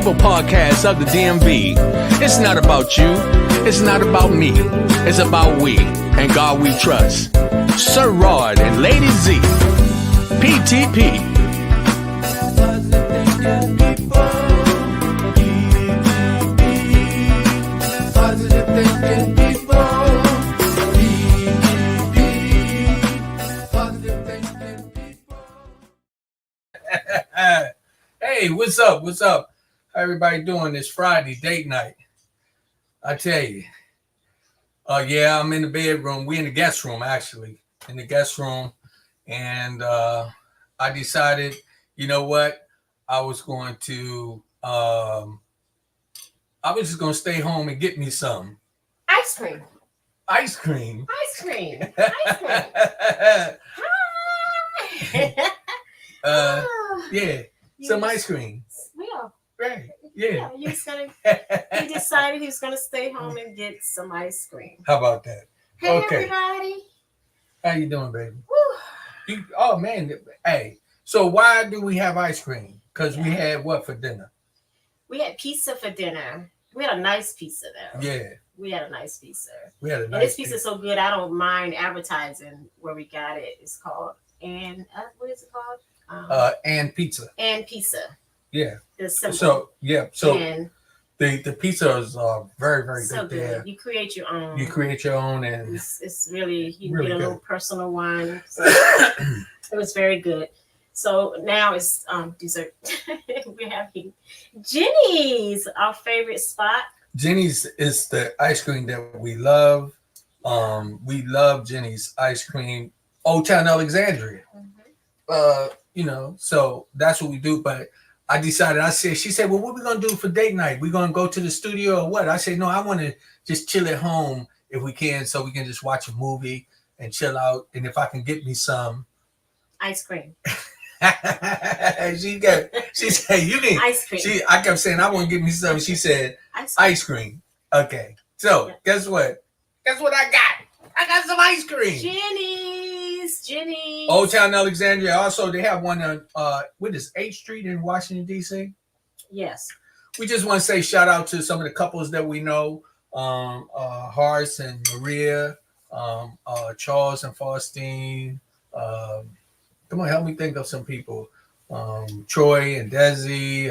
People podcast of the DMV. It's not about you. It's not about me. It's about we and God we trust. Sir Rod and Lady Z. PTP. Positive thinking people. Positive thinking people. Hey, what's up? What's up? How everybody doing this Friday date night? I tell you. Yeah, I'm in the bedroom. We in the guest room, actually. In the guest room. And I decided, you know what? I was just going to stay home and get me some Ice cream. ice cream. Ice cream. Ice cream. Hi. Yeah, some ice cream. Yeah. Right. Yeah. He decided he was gonna stay home and get some ice cream. How about that? Hey Okay. everybody. How you doing, baby? Woo. Oh man. Hey. So why do we have ice cream? Because we had what for dinner? We had pizza for dinner. We had a nice pizza though. Yeah. We had a nice pizza. We had a And nice this pizza's so good, I don't mind advertising where we got it. It's called what is it called? And pizza. And pizza. Yeah. The symbol. So yeah. So and the pizza is very, very so good good. there. You create your own. You create your own, and It's really, you really get a good. little personal one. So it was very good. So now it's dessert. We're having Jenny's, our favorite spot. Jenny's is the ice cream that we love. We love Jenny's ice cream. Old Town Alexandria. So that's what we do. But I decided, she said, well, what we going to do for date night? We going to go to the studio or what? I said, no, I want to just chill at home if we can, so we can just watch a movie and chill out. And if I can get me some Ice cream. she said, you can. Ice cream. I kept saying, I want to get me some. She said, ice cream. Okay. So guess what? Guess what I got? I got some ice cream. Jenny's. Old Town Alexandria. Also, they have one on what is 8th Street in Washington, D.C. Yes. We just want to say shout out to some of the couples that we know. Horace and Maria, Charles and Faustine. Come on, help me think of some people. Troy and Desi.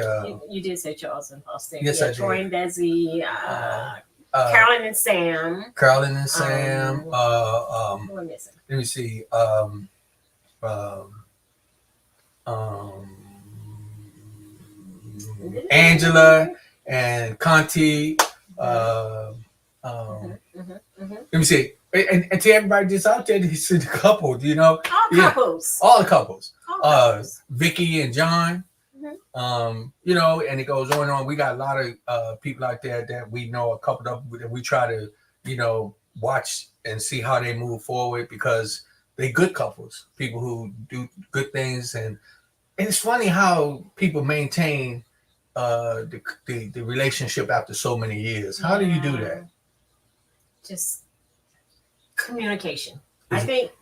You did say Charles and Faustine. Yes, I did. Troy and Desi. Carolyn and Sam. Carolyn and Sam. Who am I missing? Let me see. Angela and Conti. Let me see. And to everybody just out there, it's a couple, you know. All couples. All the couples. All couples. Vicky and John. And it goes on and on. We got a lot of people out there that we know, a couple of them that we try to, watch and see how they move forward, because they good couples, people who do good things. And it's funny how people maintain the relationship after so many years. How do you do that? Just communication. I think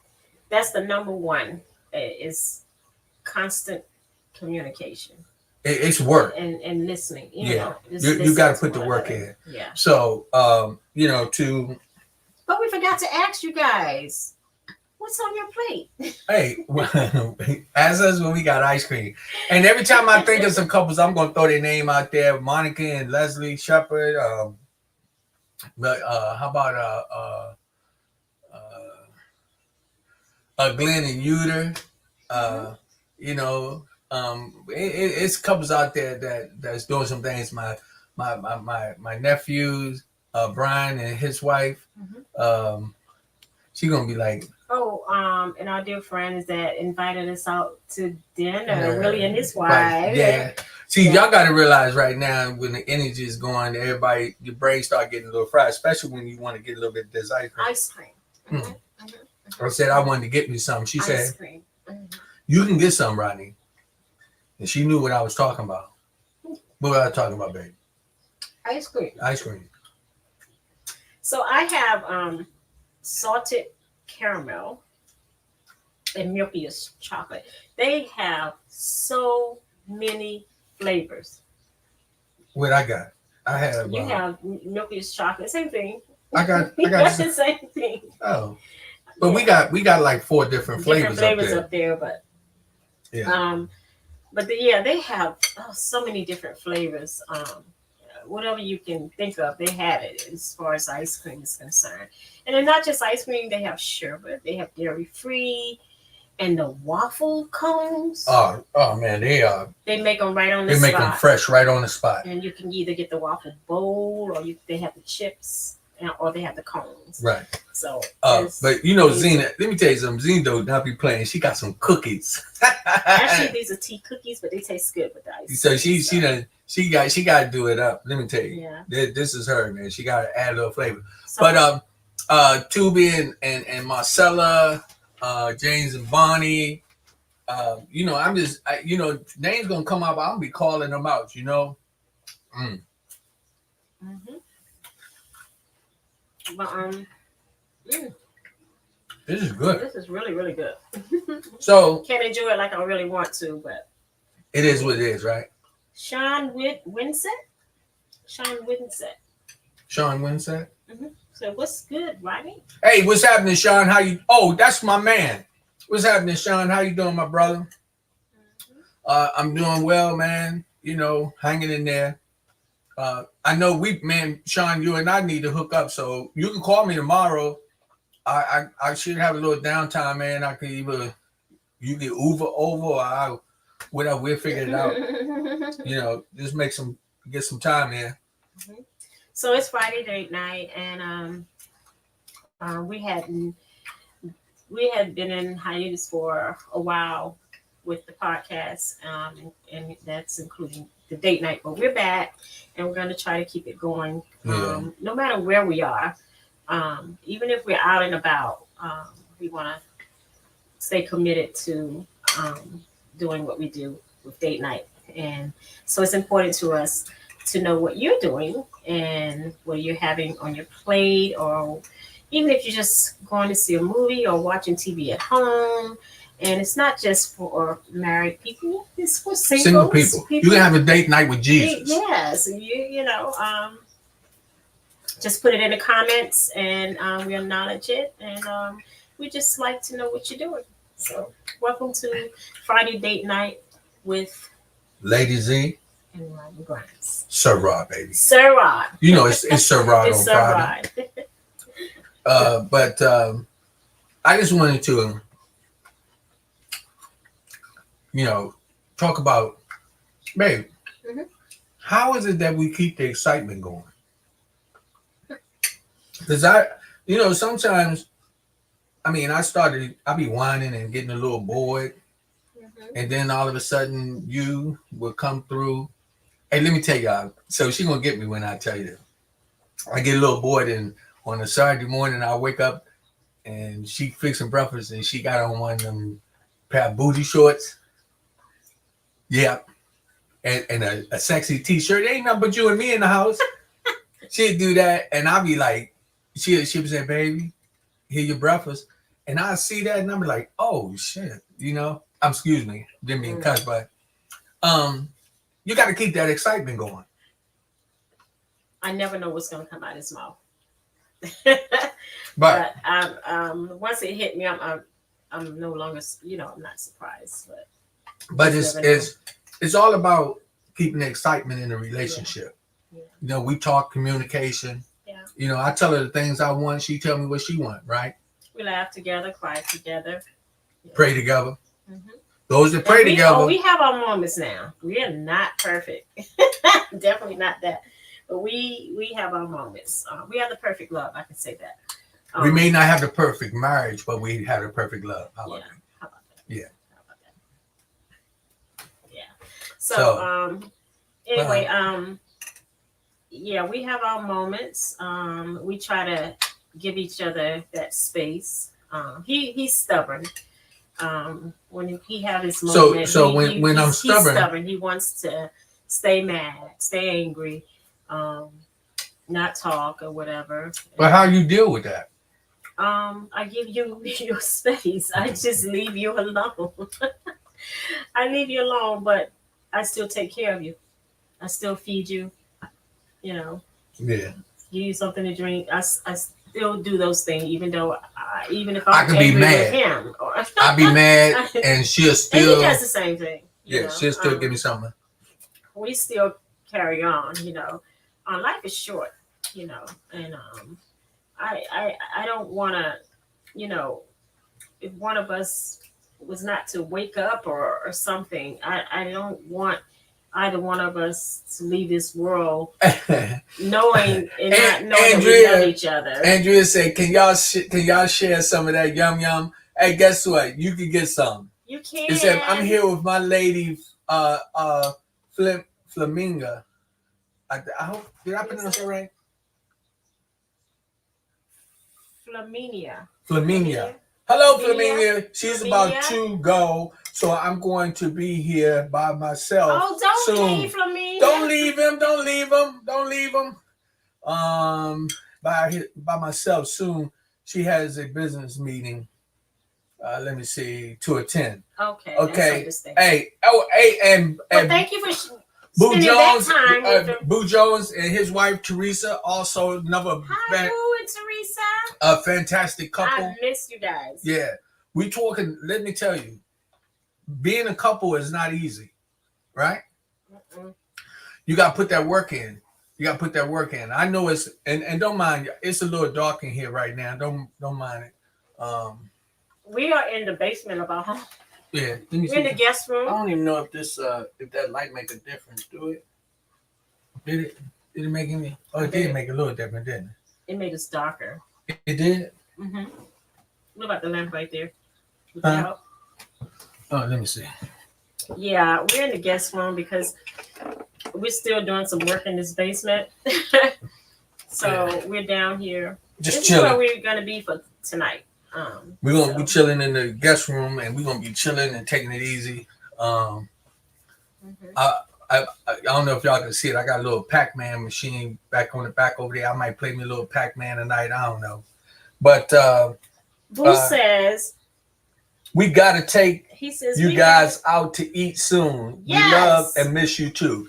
that's the number one, is constant communication. It's work and listening. You got to put the work in. Yeah. So But we forgot to ask you guys, what's on your plate? Hey, ask us when we got ice cream. And every time I think of some couples, I'm gonna throw their name out there: Monica and Leslie Shepard. But how about Glenn and Uter? It's couples out there that's doing some things. My nephews, Brian and his wife. She's gonna be like, and our dear friends that invited us out to dinner, Willie and his wife. Yeah. See, y'all got to realize right now, when the energy is going, everybody, your brain start getting a little fried, especially when you want to get a little bit of this ice cream. I said I wanted to get me some. She said, you can get some, Rodney. And she knew what I was talking about. What was I talking about, baby? Ice cream. Ice cream. So I have salted caramel and Milky's chocolate. They have so many flavors. What I got? I have. You have Milky's chocolate, same thing. I got the same thing. Oh, but we got like 4 different flavors up there, but yeah. But they have so many different flavors. Whatever you can think of, they have it as far as ice cream is concerned. And then not just ice cream, they have sherbet, they have dairy free, and the waffle cones. Oh man, they make them right on the spot. They make them fresh right on the spot. And you can either get the waffle bowl, or they have the chips, or they have the cones. Right. So, but you know, Zena, let me tell you something. Zena don't not be playing. She got some cookies. Actually, these are tea cookies, but they taste good with the ice. So she got to do it up. Let me tell you. Yeah. This is her, man. She got to add a little flavor. So, But Tubi and Marcella, James and Bonnie, you know, names gonna come out, but I'm gonna be calling them out. You know. Mm-hmm. But this is good. This is really, really good. So can't enjoy it like I really want to, but it is what it is, right? Sean Winsett. Sean Winsett. Mm-hmm. So what's good, Rodney? Hey, what's happening, Sean? How you? Oh, that's my man. What's happening, Sean? How you doing, my brother? Mm-hmm. I'm doing well, man. You know, hanging in there. I know Sean, you and I need to hook up, so you can call me tomorrow. I should have a little downtime, man. I could you can Uber over, or whatever. We'll figure it out. You know, just get some time in. Mm-hmm. So it's Friday date night, and we had been in hiatus for a while with the podcast, and that's including the date night. But we're back, and we're going to try to keep it going, no matter where we are. Even if we're out and about, we want to stay committed to doing what we do with date night. And so it's important to us to know what you're doing and what you're having on your plate, or even if you're just going to see a movie or watching TV at home. And it's not just for married people; it's for single people. You can have a date night with Jesus. Yes, you know, just put it in the comments, and we acknowledge it, and we just like to know what you're doing. So, welcome to Friday Date Night with Lady Z and Rodney Grimes. Sir Rod, baby. Sir Rod. You know, it's Sir Rod it's on Sir Friday. Rod. But I just wanted to, you know, talk about, babe, how is it that we keep the excitement going? Because sometimes, I be whining and getting a little bored. And then all of a sudden you will come through. Hey, let me tell y'all. So she's going to get me when I tell you. I get a little bored, and on a Saturday morning, I wake up and she fixing breakfast, and she got on one of them pair of booty shorts. Yeah. And a sexy t-shirt. Ain't nothing but you and me in the house. She'd do that, and I'd be like, she would say, baby, here's your breakfast. And I see that, and I'm like, oh, shit, you know? Excuse me, didn't mean cuss, but you got to keep that excitement going. I never know what's going to come out of his mouth. but once it hit me, I'm no longer, I'm not surprised. But it's all about keeping the excitement in the relationship. Yeah. You know, we talk communication. Yeah. You know, I tell her the things I want. She tell me what she want, right? We laugh together, cry together. Yeah. Pray together. Mm-hmm. Those that pray together. We have our moments now. We are not perfect. Definitely not that. But we have our moments. We have the perfect love. I can say that. We may not have the perfect marriage, but we have the perfect love. How about that? How about that? Yeah. How about that? Yeah. So anyway, yeah, we have our moments. We try to give each other that space. He's stubborn. When he have his moment, when I'm stubborn, he wants to stay mad, stay angry, not talk or whatever. But how you deal with that? I give you your space. I just leave you alone. I leave you alone, but I still take care of you. I still feed you. you know, Yeah. give you something to drink. I still do those things, even though even if I I'm could be angry mad. with him, or I'll be mad, and she'll and still. he does the same thing. Yeah, she'll still give me something. We still carry on. Life is short. And I don't want to. If one of us was not to wake up or something, I don't want either one of us to leave this world knowing and not knowing that we love each other. Andrea said, "Can y'all share some of that yum yum?" Hey, guess what? You can get some. You can. He said, "I'm here with my lady, Flaminga." I hope did I pronounce it right? Flaminia. Hello, Flaminia. She's about to go, so I'm going to be here by myself. Oh, don't soon. leave, Flaminia. Don't leave him. Don't leave him. Don't leave him. By myself soon. She has a business meeting. Let me see, to attend. Okay. Hey, and thank you for Boo Jones, that time with Boo Jones and his wife Teresa, also another Boo and Teresa. A fantastic couple. I miss you guys. Yeah, we talking. Let me tell you, being a couple is not easy, right? Mm-mm. You got to put that work in. I know it's and don't mind. It's a little dark in here right now. Don't mind it. We are in the basement of our home. Yeah, we're in the guest room. I don't even know if that light make a difference. Do it? Did it make any? Oh, it did make a little difference, didn't it? It made us darker. It did. Mm-hmm. What about the lamp right there? Oh, let me see. Yeah, we're in the guest room because we're still doing some work in this basement. So we're down here. Just chilling. This is where we're gonna be for tonight. We're gonna be chilling in the guest room, and we're gonna be chilling and taking it easy. I don't know if y'all can see it. I got a little Pac-Man machine back on the back over there. I might play me a little Pac-Man tonight. I don't know, but Boo says we gotta take you guys out to eat soon. Yes. We love and miss you too.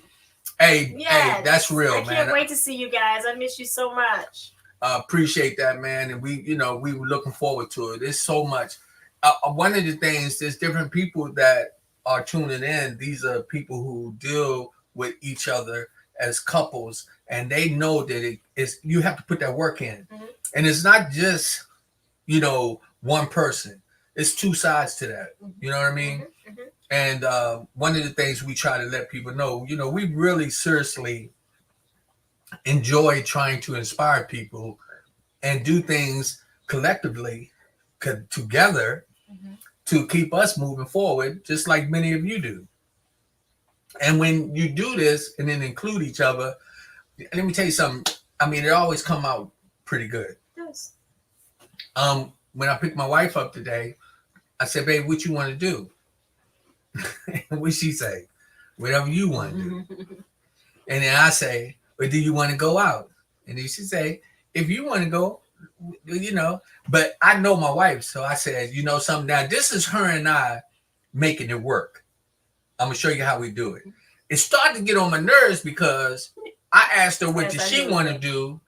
Hey, that's real, man. I can't wait to see you guys. I miss you so much. Appreciate that, man, and we were looking forward to it. There's so much. One of the things, there's different people that are tuning in. These are people who deal with each other as couples, and they know that you have to put that work in, and it's not just one person. It's two sides to that. You know what I mean? And one of the things we try to let people know, we really seriously enjoy trying to inspire people and do things collectively together to keep us moving forward, just like many of you do. And when you do this and then include each other, let me tell you something. I mean, it always come out pretty good. Yes. When I picked my wife up today, I said, "Babe, what you want to do?" What she say? "Whatever you want to do." And then I say, "Or do you want to go out?" And then she say, "If you want to go, But I know my wife, so I said, something. Now this is her and I making it work. I'm gonna show you how we do it. It started to get on my nerves because I asked her what did she want to do,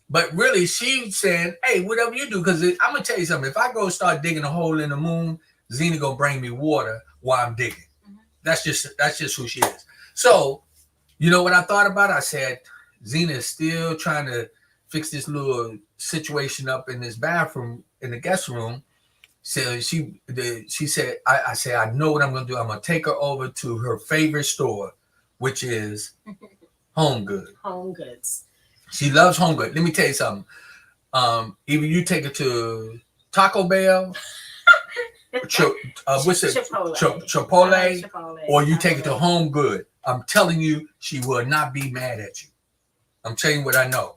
but really she said, "Hey, whatever you do." Because I'm gonna tell you something. If I go start digging a hole in the moon, Zena gonna bring me water while I'm digging. That's just who she is. So, what I thought about? I said, Zena is still trying to fix this little situation up in this bathroom in the guest room. So she said, I said, I know what I'm gonna do. I'm gonna take her over to her favorite store, which is Home Goods. Home Goods. She loves Home Goods. Let me tell you something. Either you take her to Taco Bell, Chipotle, or you take her to Home Goods. I'm telling you, she will not be mad at you. I'm telling you what I know.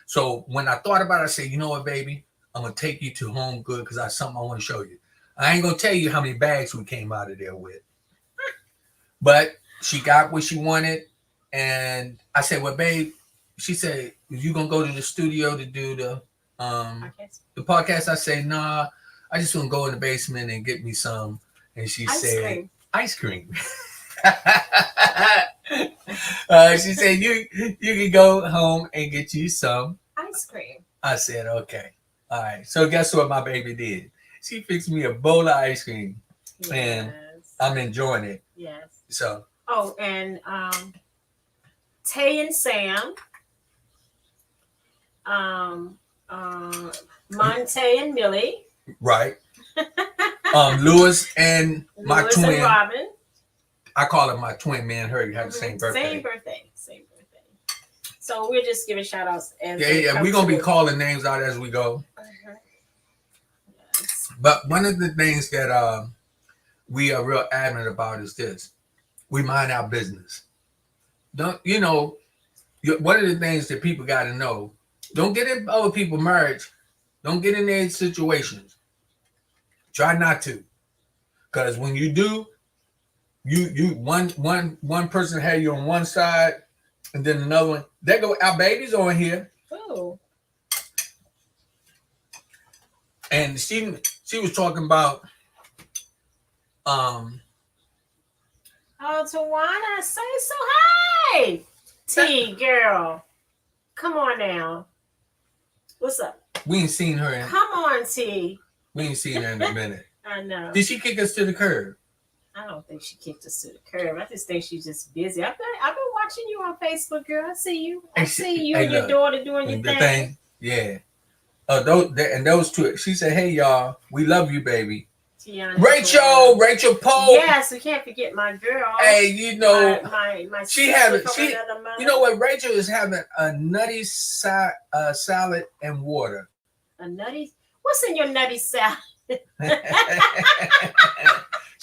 So when I thought about it, I said, "You know what, baby? I'm going to take you to Home Goods because that's something I want to show you." I ain't going to tell you how many bags we came out of there with. But she got what she wanted. And I said, "Well, babe," she said, "You going to go to the studio to do the podcast?" I say, "Nah, I just want to go in the basement and get me some." And she said, "Ice cream." She said you can go home and get you some ice cream. I said, okay. All right. So guess what my baby did? She fixed me a bowl of ice cream. Yes. And I'm enjoying it. Yes. So. Oh, and Tay and Sam. Monte and Millie. Right. Lewis and my Lewis twin. And Robin. I call him my twin, man. Her have the same birthday. Same birthday. So we're just giving shout outs. Yeah. We're going to be calling names out as we go. Yes. But one of the things that we are real adamant about is this. We mind our business. One of the things that people got to know, don't get in other people's marriage. Don't get in their situations. Try not to. Because when you do, one person had you on one side, and then another one. There go our baby's on here. Oh. And she was talking about Oh, Tawana, say so hi. T girl. Come on now. What's up? we ain't seen her in Come on, T. we ain't seen her in a minute. I know. Did she kick us to the curb? I don't think she kicked us to the curb. I just think she's just busy. I've been watching you on Facebook, girl. I see you. I see you and your daughter doing your thing. Yeah. Those two. She said, "Hey y'all, we love you, baby." Tiana Rachel Pope. Yes, we can't forget my girl. Hey, my she you know what? Rachel is having a nutty salad and water. A nutty? What's in your nutty salad?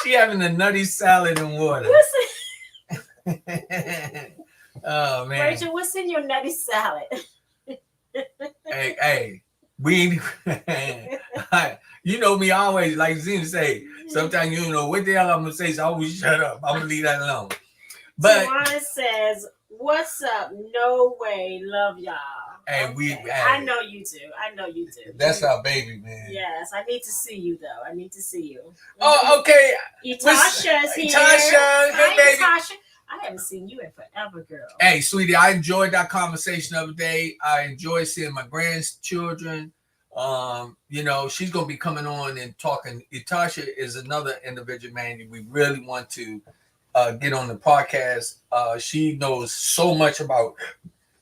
She having a nutty salad and water. Oh man, Rachel, what's in your nutty salad? hey, we. You know me always, like Zena say, sometimes you don't know what the hell I'm gonna say, so I always shut up. I'm gonna leave that alone. But Tawana says, "What's up? No way, love y'all." Hey, okay. I know you do. That's our baby, man. Yes, I need to see you though. I need to see you. Oh, okay. Tasha's here. Tasha, hey baby. Tasha. I haven't seen you in forever, girl. Hey, sweetie, I enjoyed that conversation the other day. I enjoyed seeing my grandchildren. She's gonna be coming on and talking. Tasha is another individual, man. We really want to get on the podcast. She knows so much about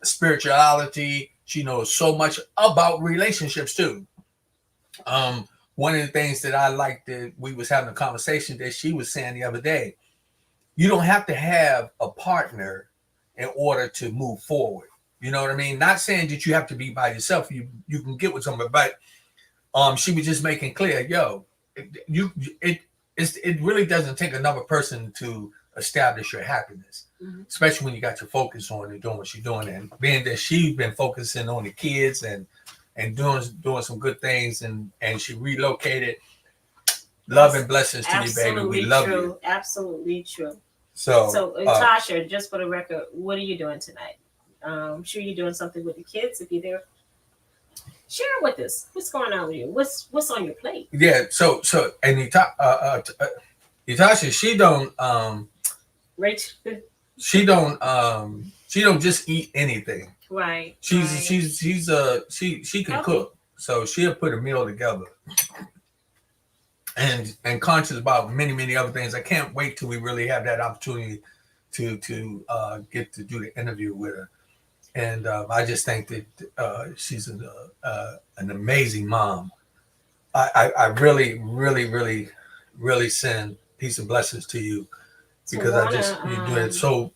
spirituality. She knows so much about relationships too. One of the things that I liked that we was having a conversation that she was saying the other day, you don't have to have a partner in order to move forward. You know what I mean? Not saying that you have to be by yourself. You can get with somebody, but she was just making clear, it really doesn't take another person to establish your happiness, especially when you got your focus on and doing what you're doing. And being that she's been focusing on the kids and doing some good things, and she relocated. Love and blessings to you, baby. We love you. Absolutely true. So Tasha, just for the record, what are you doing tonight? I'm sure you're doing something with the kids. If you're there, share it with us. What's going on with you? What's on your plate? Yeah. So and Tasha, she don't Rachel. She don't just eat anything. Right. She can cook, so she'll put a meal together. And conscious about many other things. I can't wait till we really have that opportunity to get to do the interview with her. And I just think that she's an amazing mom. I really send peace and blessings to you, because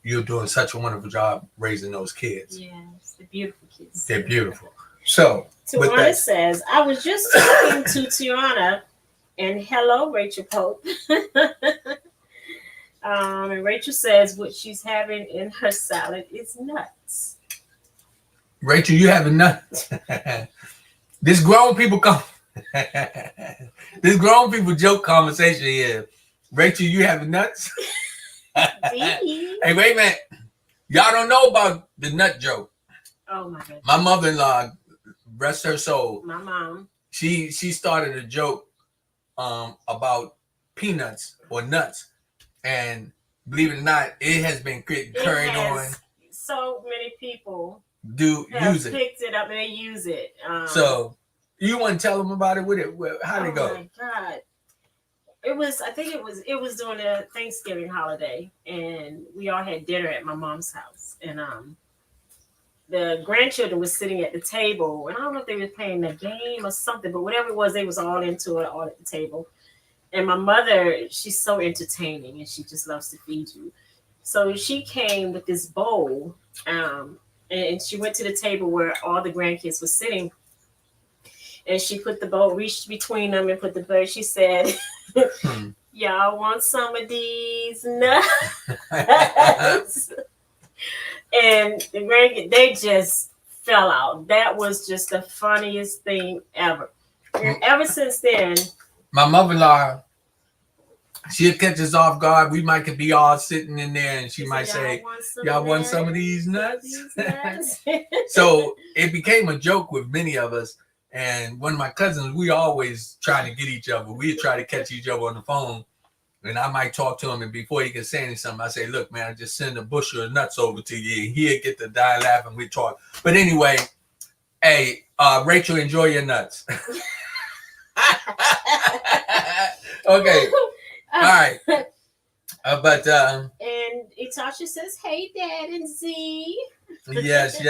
you're doing such a wonderful job raising those kids. Yes, they're beautiful kids. They're beautiful. So Tiana says, I was just talking to Tiana, and hello, Rachel Pope. And Rachel says what she's having in her salad is nuts. Rachel, you having nuts? This grown people joke conversation here. Rachel, you having nuts? Hey, wait a minute. Y'all don't know about the nut joke. Oh my goodness. My mother-in-law, rest her soul. My mom. She started a joke about peanuts or nuts, and believe it or not, it has been carried on. So many people Use it. Picked it up and they use it. So you want to tell them about it? How'd it go? Oh my God. I think it was during the Thanksgiving holiday, and we all had dinner at my mom's house, and the grandchildren was sitting at the table, and I don't know if they were playing a game or something, but whatever it was, they was all into it, all at the table. And my mother, she's so entertaining, and she just loves to feed you. So she came with this bowl, and she went to the table where all the grandkids were sitting, and she put the bowl, reached between them, and put the bowl. She said, "Y'all want some of these nuts?" And the grandkids, they just fell out. That was just the funniest thing ever. And ever since then, my mother-in-law, she'll catch us off guard. We might could be all sitting in there, and she might say, "Y'all want some of these nuts?" So it became a joke with many of us. And one of my cousins, we always try to get each other. We try to catch each other on the phone. And I might talk to him, and before he can say anything, I say, "Look, man, I just send a bushel of nuts over to you." And he'll get to die laughing. We talk. But anyway, hey, Rachel, enjoy your nuts. Okay. All right. And Itasha says, "Hey, Dad and Z." Yes.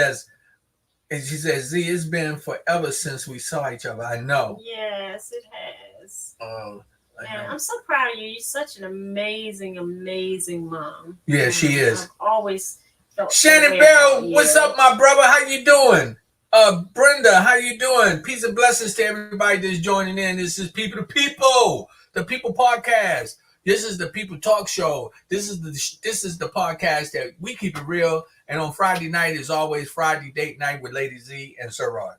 And she says, "Z, it's been forever since we saw each other." I know. Yes, it has. And I'm so proud of you. You're such an amazing, amazing mom. Yeah, she is. I've always felt Shannon Barrow, what's up, my brother? How you doing? Brenda, how you doing? Peace and blessings to everybody that's joining in. This is People to People, the People Podcast. This is the People Talk Show. This is the podcast that we keep it real. And on Friday night is always Friday date night with Lady Z and Sir Rod.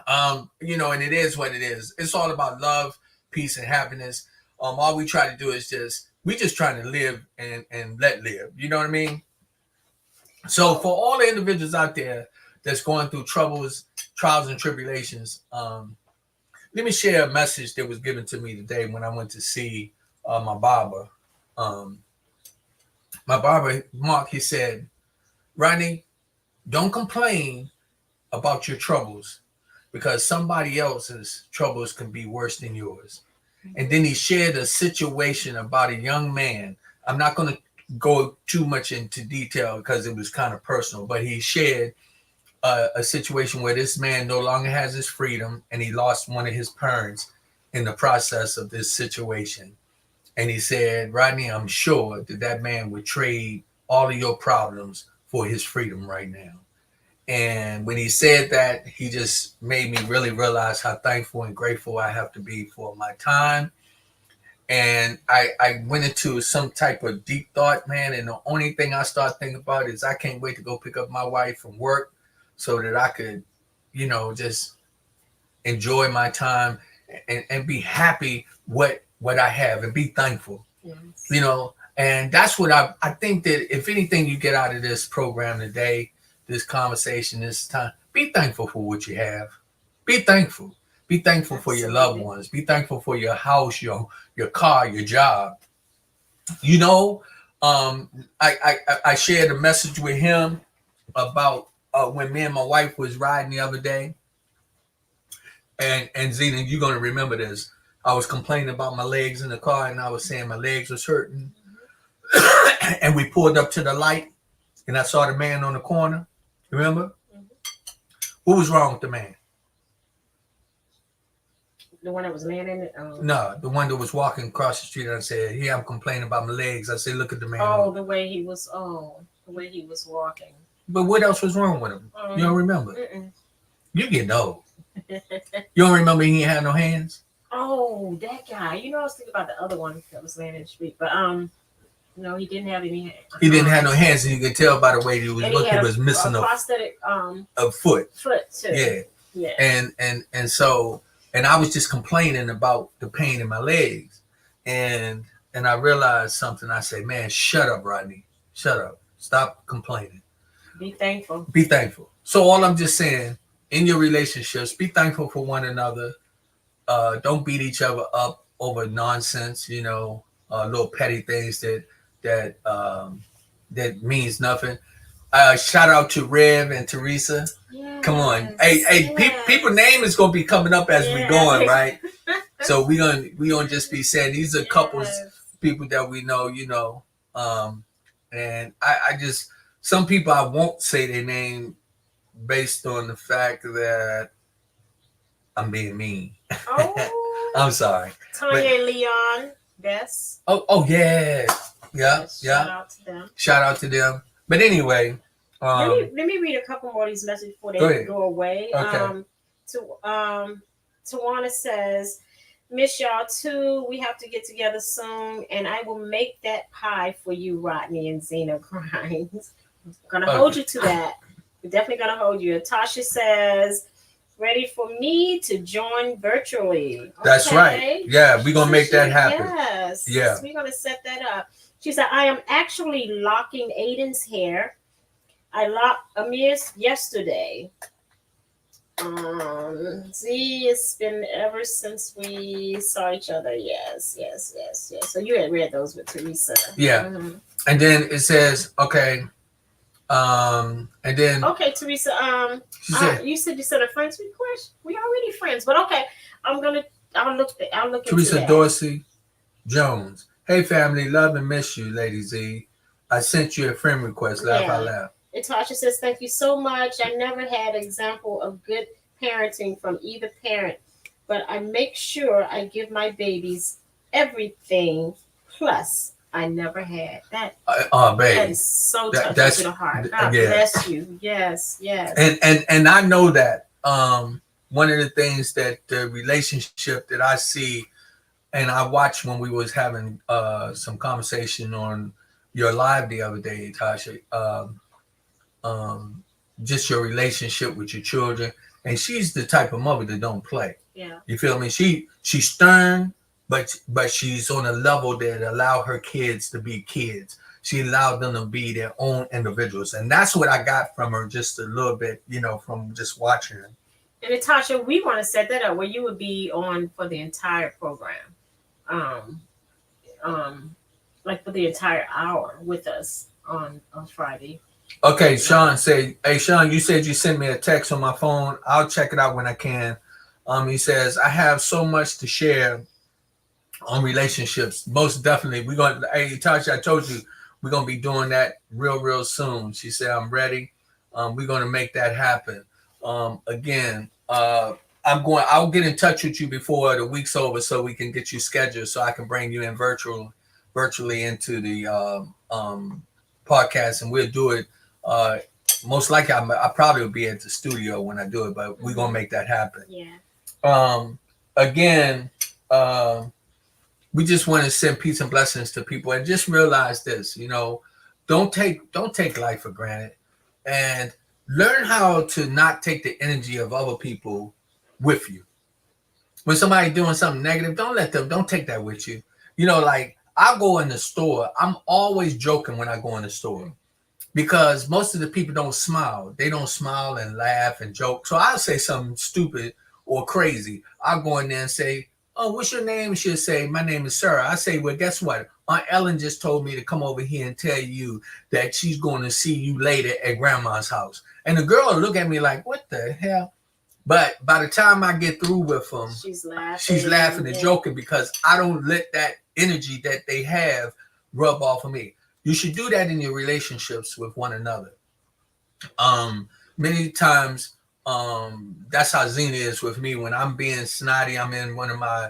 And it is what it is. It's all about love, peace, and happiness. All we try to do is we just trying to live and let live. You know what I mean? So for all the individuals out there that's going through trials, and tribulations, let me share a message that was given to me today when I went to see my barber. My barber, Mark, he said, "Rodney, don't complain about your troubles because somebody else's troubles can be worse than yours." And then he shared a situation about a young man. I'm not going to go too much into detail because it was kind of personal, but he shared a situation where this man no longer has his freedom and he lost one of his parents in the process of this situation. And he said, "Rodney, I'm sure that man would trade all of your problems for his freedom right now." And when he said that, he just made me really realize how thankful and grateful I have to be for my time. And I went into some type of deep thought, man. And the only thing I start thinking about is I can't wait to go pick up my wife from work so that I could, just enjoy my time and be happy what I have and be thankful, Yes. And that's what I think that if anything you get out of this program today, this conversation, this time, be thankful for what you have. Be thankful. Be thankful for your loved ones. Be thankful for your house, your car, your job. I shared a message with him about when me and my wife was riding the other day. And Zena, you're going to remember this. I was complaining about my legs in the car, and I was saying my legs was hurting. And we pulled up to the light, and I saw the man on the corner. Remember? Mm-hmm. What was wrong with the man? The one that was laying in it? No, the one that was walking across the street. And I said, "Here, I'm complaining about my legs." I said, "Look at the man." The way he was walking. But what else was wrong with him? You don't remember? Mm-mm. You get old. You don't remember he had no hands? Oh, that guy. I was thinking about the other one that was laying in the street. But no, he didn't have any hands. He didn't have no hands, and you could tell by the way he was looking. He was missing a prosthetic a foot. Foot too. Yeah. And so I was just complaining about the pain in my legs, and I realized something. I said, "Man, shut up, Rodney. Shut up. Stop complaining. Be thankful. Be thankful." So all I'm just saying, in your relationships, be thankful for one another. Don't beat each other up over nonsense, little petty things that that means nothing. Shout out to Rev and Teresa. Yes, Come on, hey, people name is gonna be coming up as we going, right? So we gonna just be saying these are couples, people that we know, and I just, some people I won't say their name based on the fact that I'm being mean. Oh, I'm sorry. Tanya and Leon, Bess. Oh yeah. Shout out to them. Shout out to them. But anyway, let me read a couple more of these messages before they go away. Okay. Tawana says, "Miss y'all too. We have to get together soon, and I will make that pie for you, Rodney and Zena Grimes. I'm gonna hold you to that. We're definitely gonna hold you." Tasha says, "Ready for me to join virtually." Okay. That's right. Yeah, we're gonna make that happen. Yes. Yeah. We're gonna set that up. She said, "I am actually locking Aiden's hair. I locked Amir's yesterday. It's been ever since we saw each other." Yes. So you had read those with Teresa. Yeah. Mm-hmm. And then it says, okay. And then okay, Teresa. You said a friend's request. We already friends, but okay. I'll look. Teresa into Dorsey Jones. Hey family, love and miss you, Lady Z. I sent you a friend request. Laugh out loud. And Tasha says, "Thank you so much. I never had an example of good parenting from either parent, but I make sure I give my babies everything. Plus, I never had that." Baby, that is so touching to the heart. God bless you. Yes. And I know that one of the things that the relationship that I see, and I watched when we was having some conversation on your live the other day, Tasha. Just your relationship with your children, and she's the type of mother that don't play. Yeah, you feel me? She's stern, but she's on a level that allow her kids to be kids. She allowed them to be their own individuals, and that's what I got from her just a little bit, from just watching her. And Natasha, we want to set that up where you would be on for the entire program, like for the entire hour with us on Friday. Okay, Sean say, "Hey Sean, you said you sent me a text on my phone. I'll check it out when I can." He says, "I have so much to share on relationships. Most definitely, we're gonna. Hey, Tasha, I told you we're gonna be doing that real soon." She said, "I'm ready. We're gonna make that happen." Again, I'll get in touch with you before the week's over so we can get you scheduled so I can bring you in virtually into the podcast, and we'll do it. Most likely, I probably will be at the studio when I do it, but we're gonna make that happen. Yeah. Again, we just want to send peace and blessings to people, and just realize this. Don't take life for granted, and learn how to not take the energy of other people with you. When somebody doing something negative, don't take that with you. Like I go in the store, I'm always joking when I go in the store because most of the people don't smile. They don't smile and laugh and joke. So I'll say something stupid or crazy. I'll go in there and say, "Oh, what's your name?" She'll say, "My name is Sarah." I say, "Well, guess what? Aunt Ellen just told me to come over here and tell you that she's going to see you later at grandma's house." And the girl will look at me like, "What the hell?" But by the time I get through with them, she's laughing and joking because I don't let that energy that they have rub off of me. You should do that in your relationships with one another. Many times, that's how Zena is with me. When I'm being snotty, I'm in one of my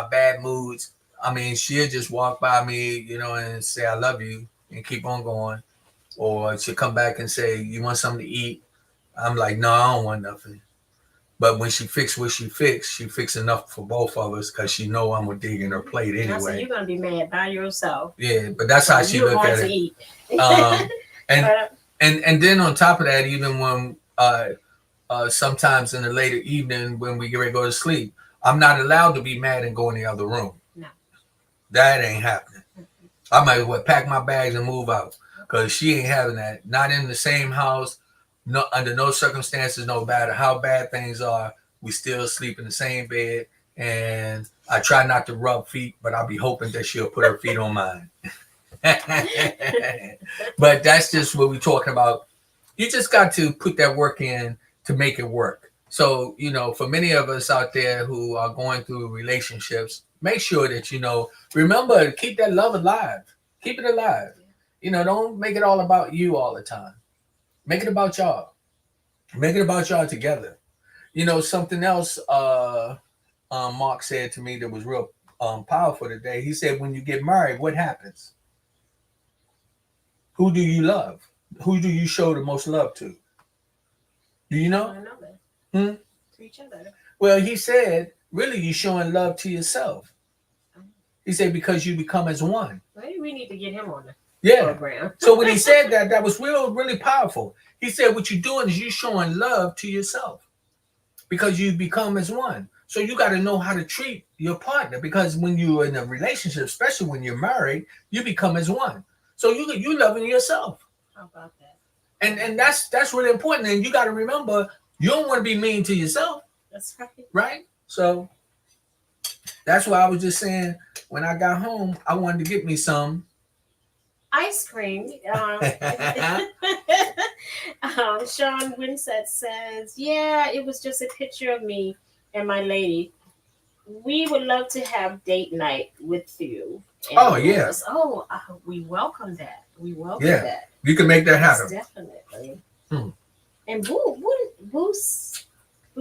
bad moods. I mean, she'll just walk by me, and say, "I love you," and keep on going. Or she'll come back and say, "You want something to eat?" I'm like, "No, I don't want nothing." But when she fixed what she fixed enough for both of us because she know I'm gonna dig in her plate anyway. So you're gonna be mad by yourself. Yeah, but that's how she look at it. Eat. And then on top of that, even when sometimes in the later evening when we get ready to go to sleep, I'm not allowed to be mad and go in the other room. No, that ain't happening. I might as well pack my bags and move out because she ain't having that. Not in the same house. No, under no circumstances, no matter how bad things are, we still sleep in the same bed. And I try not to rub feet, but I'll be hoping that she'll put her feet on mine. But that's just what we're talking about. You just got to put that work in to make it work. So, you know, for many of us out there who are going through relationships, make sure that, you know, remember to keep that love alive. Keep it alive. You know, don't make it all about you all the time. Make it about y'all. Make it about y'all together. You know, something else Mark said to me that was real powerful today. He said, when you get married, what happens? Who do you love? Who do you show the most love to? Do you know? I know that. To each other. Well, he said, really, you're showing love to yourself. He said, because you become as one. Maybe we need to get him on the Yeah. program. So when he said that, that was really powerful. He said, what you're doing is you're showing love to yourself because you become as one. So you got to know how to treat your partner, because when you're in a relationship, especially when you're married, you become as one. So you loving yourself. How about that? And that's really important. And you got to remember, you don't want to be mean to yourself. That's right. Right? So that's why I was just saying, when I got home, I wanted to get me some ice cream. Sean Winsett says, yeah, it was just a picture of me and my lady. We would love to have date night with you. Oh, yeah. We welcome that. We welcome Yeah. that. You can make that happen. Definitely. Hmm. And Boo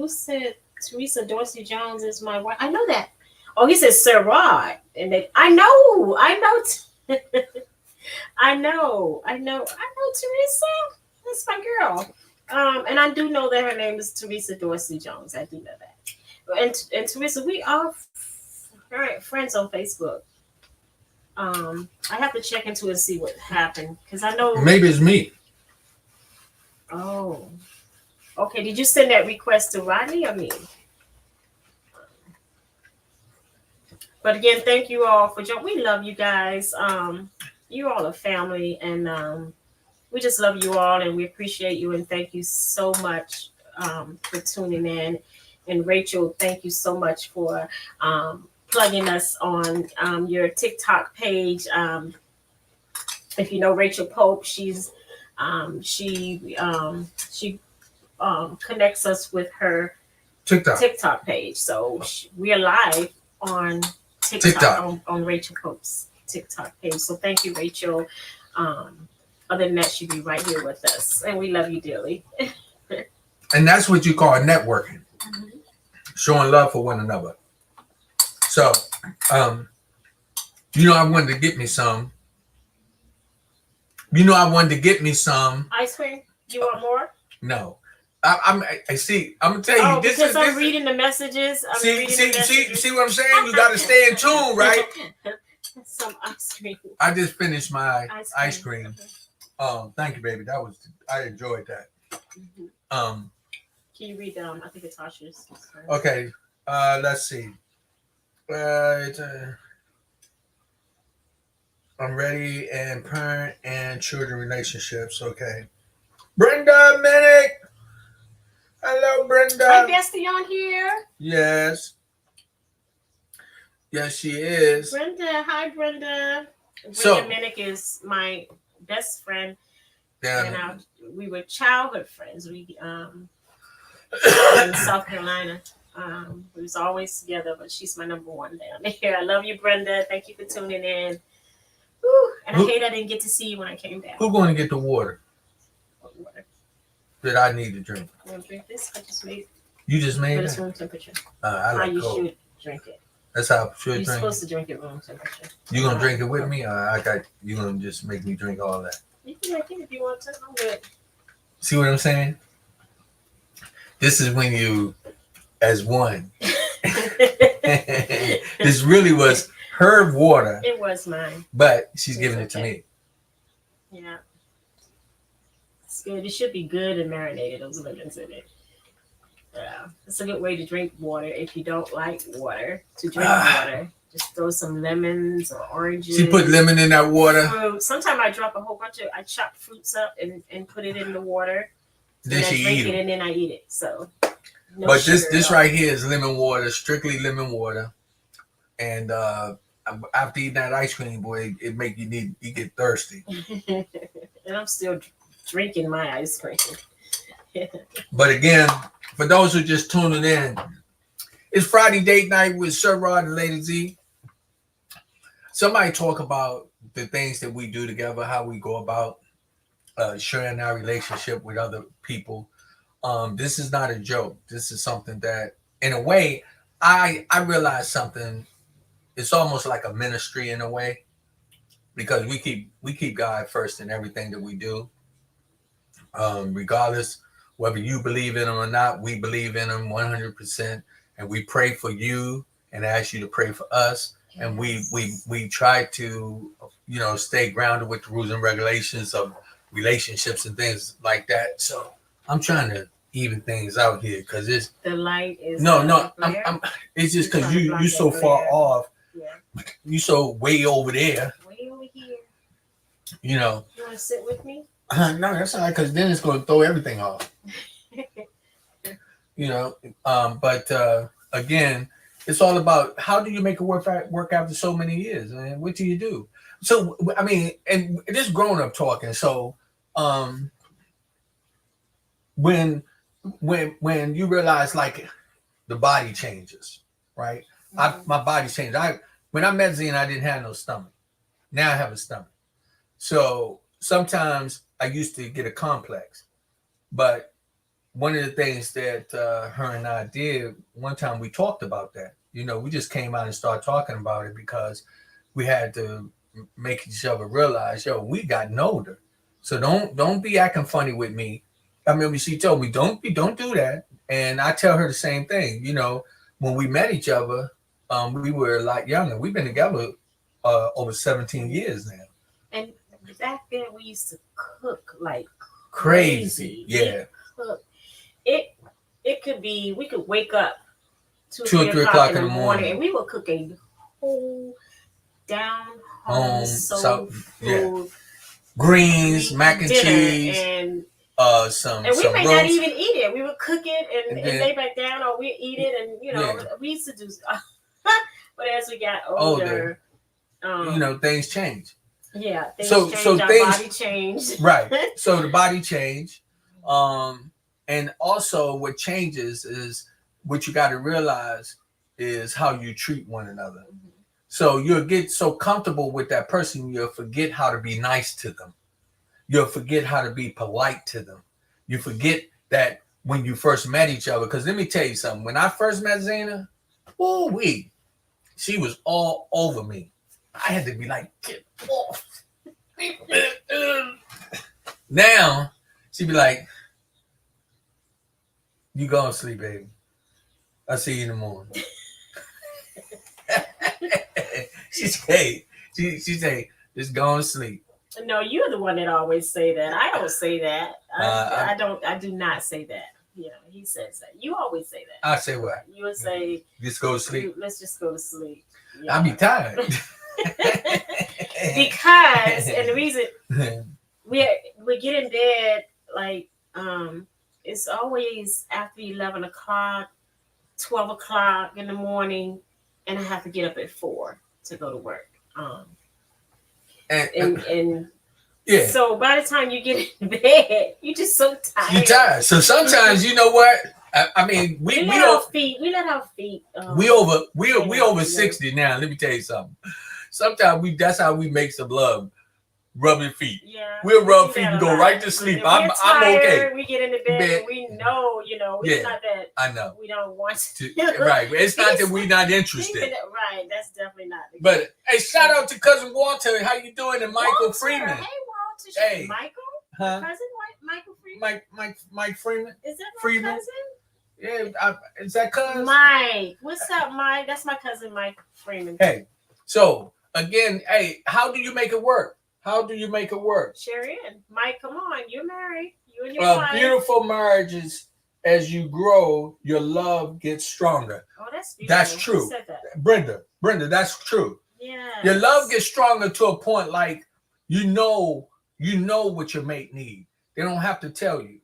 said Teresa Dorsey Jones is my wife. I know that. Oh, he said Sir Rod. And then I know. I know Teresa. That's my girl. And I do know that her name is Teresa Dorsey Jones. I do know that. And Teresa, we are friends on Facebook. I have to check into it and see what happened, because I know Maybe it's me. Oh, okay. Did you send that request to Rodney or me? But again, thank you all for joining. We love you guys. You all are family, and we just love you all, and we appreciate you, and thank you so much for tuning in. And Rachel, thank you so much for plugging us on your TikTok page. If you know Rachel Pope, she connects us with her TikTok page. So we are live on TikTok. On Rachel Pope's TikTok page. So thank you, Rachel. Other than that, she'll be right here with us, and we love you dearly. And that's what you call networking. Mm-hmm. Showing love for one another. So, you know, I wanted to get me some. Ice cream. You want more? No. I see. I'm gonna tell you. Oh, this because is I'm reading the messages. See what I'm saying? You got to stay in tune, right? Some ice cream. I just finished my ice cream. Okay. Thank you, baby. I enjoyed that. Mm-hmm. Can you read I think it's Tasha's. Okay. Let's see. I'm ready, and parent and children relationships. Okay. Brenda Minnick. Hello, Brenda. Hi, Bestie on here. Yes. Yes, she is. Brenda. Hi, Brenda. So, Brenda Minnick is my best friend. Yeah. And we were childhood friends. We in South Carolina. We was always together, but she's my number one down there. I love you, Brenda. Thank you for tuning in. Whew. And I hate I didn't get to see you when I came down. Who's going to get the water Water. that I need to drink? You want to drink this? I just made it. You just made But it? it's room temperature. I like how you cold. should drink it. That's how I should You're drink supposed to drink it room temperature. You going to drink it with me? Or you going to just make me drink all that? You can drink it if you want to. I'm good. See what I'm saying? This is when you, as one. This really was her water. It was mine. But she's giving it to me. Yeah. It's good. It should be good and marinated. Those lemons in it. Yeah. It's a good way to drink water if you don't like water. To drink water. Just throw some lemons or oranges. She put lemon in that water. Fruit. Sometimes I drop a whole bunch of, I chop fruits up and put it in the water. Then she drink eat it it. and then I eat it. So, no but sugar this at all. right here is lemon water, strictly lemon water. And I after eating that ice cream, boy, it make you get thirsty. And I'm still drinking my ice cream. But again, for those who just tuning in, it's Friday date night with Sir Rod and Lady Z. Somebody talk about the things that we do together, how we go about sharing our relationship with other people. This is not a joke. This is something that, in a way, I realize something. It's almost like a ministry in a way, because we keep God first in everything that we do. Regardless whether you believe in him or not, we believe in him 100%, and we pray for you and ask you to pray for us. Yes. And we try to, stay grounded with the rules and regulations of relationships and things like that. So I'm trying to even things out here, because it's the light is no. It's just because you so far off. Yeah. You so way over there. Way over here. You want to sit with me? No, that's all right, because then it's going to throw everything off. But again, it's all about how do you make it work after so many years, man? What do you do? So, I mean, and this grown up talking. So, when you realize, like, the body changes, right? Mm-hmm. My body changed. When I met Zena, I didn't have no stomach. Now I have a stomach. So sometimes I used to get a complex, but one of the things that her and I did one time, we talked about that. We just came out and started talking about it, because we had to make each other realize, we gotten older. So don't be acting funny with me. I remember she told me, don't do that. And I tell her the same thing. When we met each other, we were a lot younger. We've been together over 17 years now. And back then we used to cook like crazy. Yeah. It could be, we could wake up 2 or 3 o'clock in the morning, and we would cook a whole down home soul food, greens, mac and cheese, and some we some may roast. not even eat it. We would cook it and lay back down, or we eat it, and we used to do. But as we got older, things change. Yeah, things so change. Our body changed. Right. So the body changed. And also what changes is, what you got to realize is how you treat one another. Mm-hmm. So you'll get so comfortable with that person, you'll forget how to be nice to them. You'll forget how to be polite to them. You forget that when you first met each other. Because let me tell you something. When I first met Zena, she was all over me. I had to be like, get off. Now, she'd be like, you go to sleep, baby. I'll see you in the morning. She say, just go to sleep. No, you're the one that always say that. I don't say that. I do not say that. He says that. You always say that. I say what? You would say, just go to sleep. Let's just go to sleep. Yeah. I'll be tired. Because, and the reason we get in bed, like, it's always after 11 o'clock, 12 o'clock in the morning, and I have to get up at 4 to go to work. And yeah. So by the time you get in bed, you're just so tired. You're tired. So sometimes, you know what? I mean, we let our feet. We over 60 now. Let me tell you something. Sometimes that's how we make some love. Rub your feet. Yeah. We'll rub feet and go right to sleep. I'm okay. We get into bed and we know, it's not that I know. We don't want to. Right. It's not that we're not interested. Right. That's definitely not the case. But hey, shout out to Cousin Walter. How you doing? And Michael Walter. Freeman. Hey, Walter. Hey. Michael? Huh? Cousin Michael Freeman? Mike Freeman. Is that my Freeman? cousin? Yeah, is that cousin? Mike. What's up, Mike? That's my cousin, Mike Freeman. Hey, so again, how do you make it work? How do you make it work? Sherry and Mike, come on. You're married. You and your wife. Beautiful marriages, as you grow, your love gets stronger. Oh, that's beautiful. That's true. Who said that? Brenda, that's true. Yeah. Your love gets stronger to a point like you know what your mate needs. They don't have to tell you.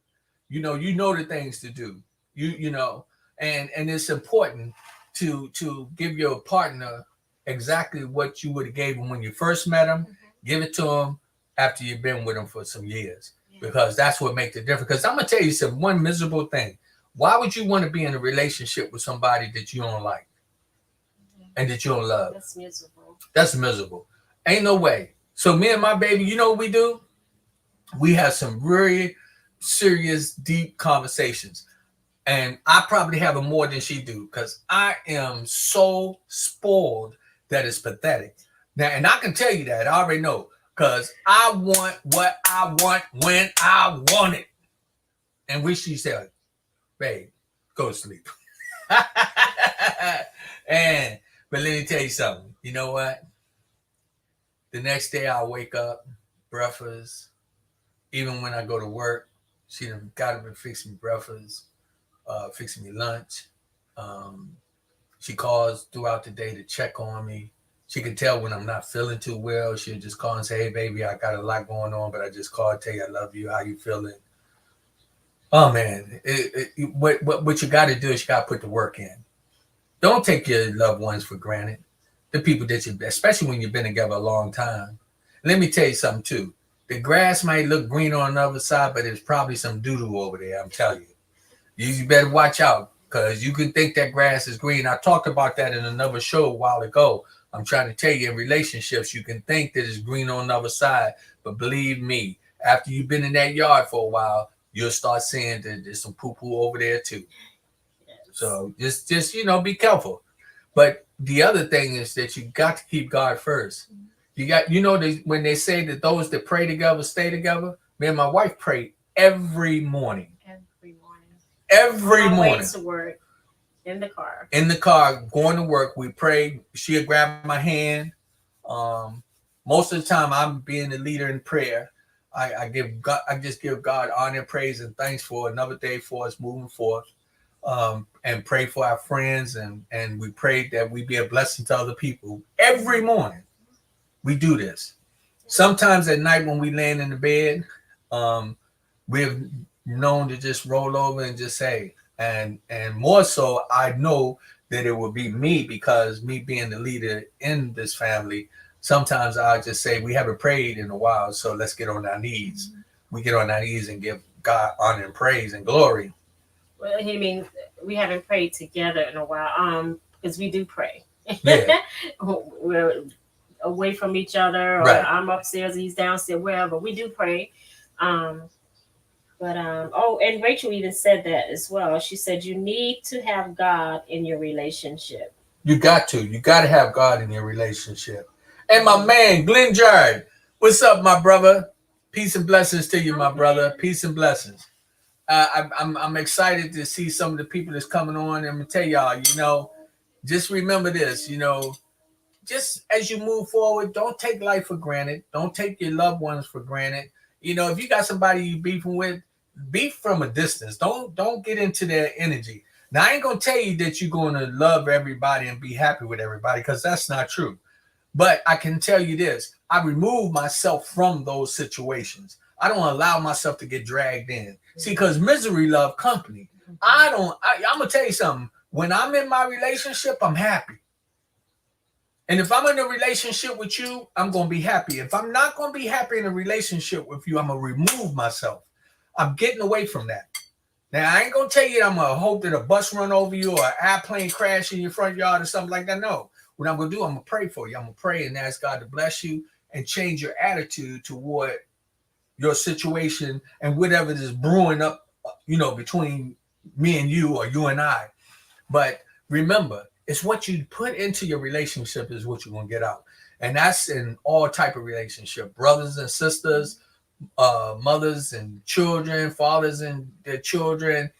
You know the things to do. You know, and it's important to give your partner exactly what you would have gave them when you first met them. Give it to them after you've been with them for some years, because that's what makes the difference. Because I'm gonna tell you some one miserable thing. Why would you want to be in a relationship with somebody that you don't like and that you don't love? That's miserable. That's miserable. Ain't no way. So me and my baby, you know what we do? We have some really serious, deep conversations. And I probably have them more than she do, because I am so spoiled that it's pathetic. Now, and I can tell you that. I already know. Because I want what I want when I want it. And when she said, babe, go to sleep. But let me tell you something. You know what? The next day I'll wake up, breakfast. Even when I go to work, she done got up and fixed me breakfast, fixing me lunch. She calls throughout the day to check on me. She can tell when I'm not feeling too well. She'll just call and say, hey, baby, I got a lot going on, but I just called to tell you I love you. How you feeling? Oh, man. What you got to do is you got to put the work in. Don't take your loved ones for granted. The people that you, especially when you've been together a long time. Let me tell you something, too. The grass might look green on the other side, but there's probably some doo-doo over there, I'm telling you. You better watch out, because you can think that grass is green. I talked about that in another show a while ago. I'm trying to tell you, in relationships, you can think that it's green on the other side, but believe me, after you've been in that yard for a while, you'll start seeing that there's some poo-poo over there too. Yes. So just be careful. But the other thing is that you got to keep God first. You got, when they say that those that pray together stay together, me and my wife pray every morning. Every morning. To work. In the car, going to work, we pray. She'll grab my hand. Most of the time, I'm being the leader in prayer. I just give God honor, praise, and thanks for another day for us moving forth. And pray for our friends, and we pray that we be a blessing to other people. Every morning, we do this. Sometimes at night when we land in the bed, we've known to just roll over and just say. And more so, I know that it will be me, because me being the leader in this family, sometimes I'll just say, we haven't prayed in a while, so let's get on our knees. We get on our knees and give God honor and praise and glory. Well, he means we haven't prayed together in a while, because we do pray. Yeah. We're away from each other, or right. I'm upstairs and he's downstairs, wherever. We do pray. And Rachel even said that as well. She said you need to have God in your relationship. You got to have God in your relationship. And my man, Glenn Jarrett, what's up, my brother? Peace and blessings to you, my brother. Peace and blessings. I'm excited to see some of the people that's coming on. I'm gonna tell y'all, just remember this, just as you move forward, don't take life for granted. Don't take your loved ones for granted. If you got somebody you beefing with, beef from a distance. Don't get into their energy. Now, I ain't gonna tell you that you're gonna love everybody and be happy with everybody, because that's not true. But I can tell you this: I remove myself from those situations. I don't allow myself to get dragged in. See, because misery love company. I'm gonna tell you something. When I'm in my relationship, I'm happy. And if I'm in a relationship with you, I'm going to be happy. If I'm not going to be happy in a relationship with you, I'm going to remove myself. I'm getting away from that. Now, I ain't going to tell you that I'm going to hope that a bus run over you or an airplane crash in your front yard or something like that. No. What I'm going to do, I'm going to pray for you. I'm going to pray and ask God to bless you and change your attitude toward your situation and whatever is brewing up, between me and you or you and I. But remember, it's what you put into your relationship is what you're going to get out. And that's in all type of relationship, brothers and sisters, mothers and children, fathers and their children.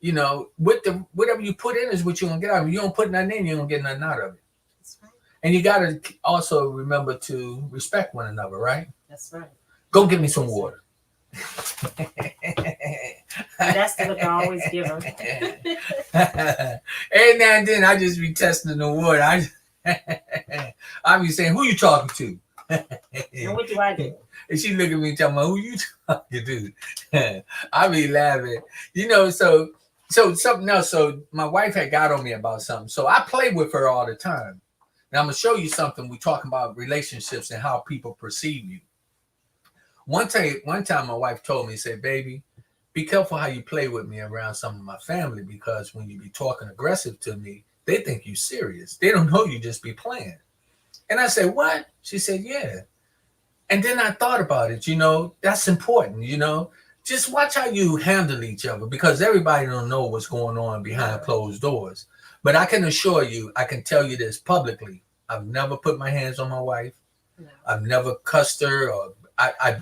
Whatever you put in is what you're going to get out. If you don't put nothing in, you don't get nothing out of it. That's right. And you got to also remember to respect one another, right? That's right. Go get me some water. That's the look I always give them. Every now and then I just be testing the water. I be saying, who you talking to? And what do I do? And she look at me and tell me, who you talking to? I be laughing. So something else. So my wife had got on me about something. So I play with her all the time. Now I'm gonna show you something. We talking about relationships and how people perceive you. One time my wife told me, said, baby, be careful how you play with me around some of my family, because when you be talking aggressive to me, they think you serious. They don't know you just be playing. And I said, what? She said, yeah. And then I thought about it, that's important, Just watch how you handle each other, because everybody don't know what's going on behind closed doors. But I can assure you, I can tell you this publicly. I've never put my hands on my wife. No. I've never cussed her, or I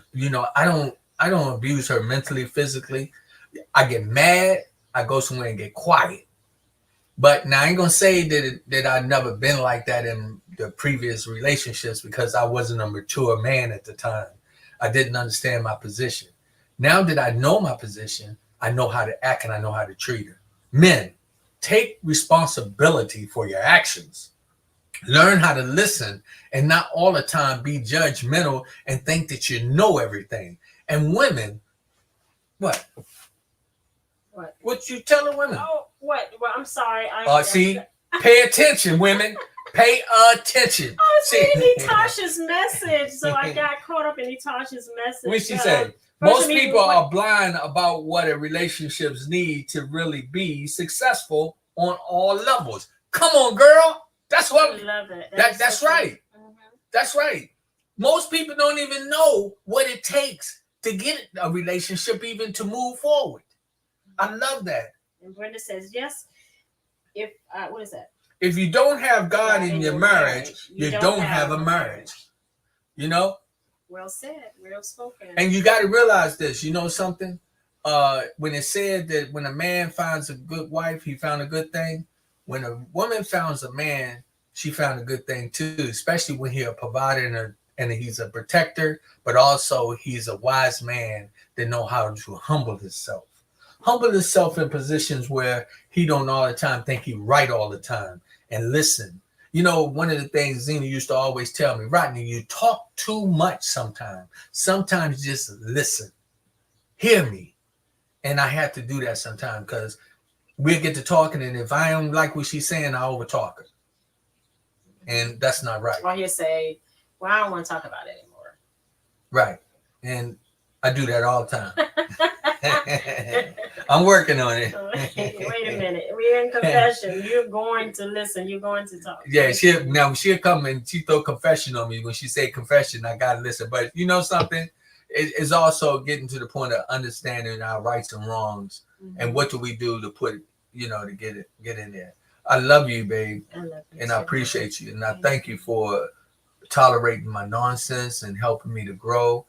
don't abuse her mentally, physically. I get mad, I go somewhere and get quiet. But now I ain't gonna say that I've never been like that in the previous relationships, because I wasn't a mature man at the time. I didn't understand my position. Now that I know my position, I know how to act and I know how to treat her. Men, take responsibility for your actions. Learn how to listen and not all the time be judgmental and think that you know everything. And women, what? What you telling women? Oh, what? Well, I'm sorry. See, pay attention, women. Pay attention. I was reading Natasha's message, so I got caught up in Natasha's message. What she said? Most people are blind about what a relationships need to really be successful on all levels. Come on, girl. That's what I love it. That's right. Mm-hmm. That's right. Most people don't even know what it takes to get a relationship even to move forward. I love that. And Brenda says, yes. If what is that? If you don't have God in your marriage, you don't have a marriage. Well said, well spoken. And you got to realize this. You know something? When it said that when a man finds a good wife, he found a good thing. When a woman finds a man, she found a good thing too, especially when he's a provider and he's a protector, but also he's a wise man that know how to humble himself. Humble himself in positions where he don't all the time think he right all the time, and listen. One of the things Zena used to always tell me, Rodney, you talk too much sometimes. Sometimes just listen. Hear me. And I have to do that sometimes, because we'll get to talking, and if I don't like what she's saying, I overtalk her. And that's not right. Or he'll say, well, I don't want to talk about it anymore. Right. And I do that all the time. I'm working on it. Wait a minute. We're in confession. You're going to listen. You're going to talk. Yeah, she'll come and she throw confession on me. When she say confession, I gotta listen. But you know something? It's also getting to the point of understanding our rights and wrongs, and what do we do to put, to get in there. I love you, babe. I love you and I appreciate you. And I thank you for tolerating my nonsense and helping me to grow.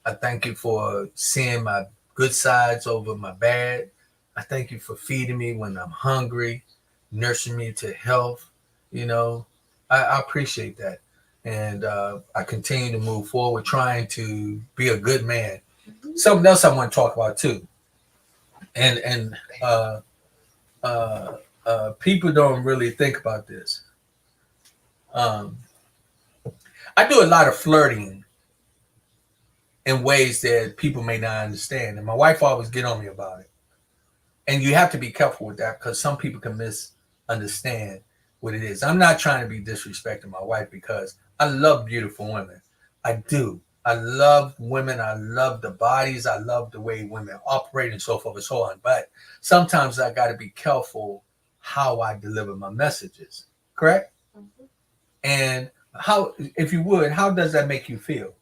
I thank you for seeing my good sides over my bad. I thank you for feeding me when I'm hungry, nursing me to health. I appreciate that. And I continue to move forward, trying to be a good man. Mm-hmm. Something else I want to talk about too. And people don't really think about this. I do a lot of flirting in ways that people may not understand. And my wife always get on me about it. And you have to be careful with that, because some people can misunderstand what it is. I'm not trying to be disrespecting my wife, because I love beautiful women. I do. I love women. I love the bodies. I love the way women operate and so forth and so on. But sometimes I got to be careful how I deliver my messages. Correct? Mm-hmm. And how, if you would, how does that make you feel?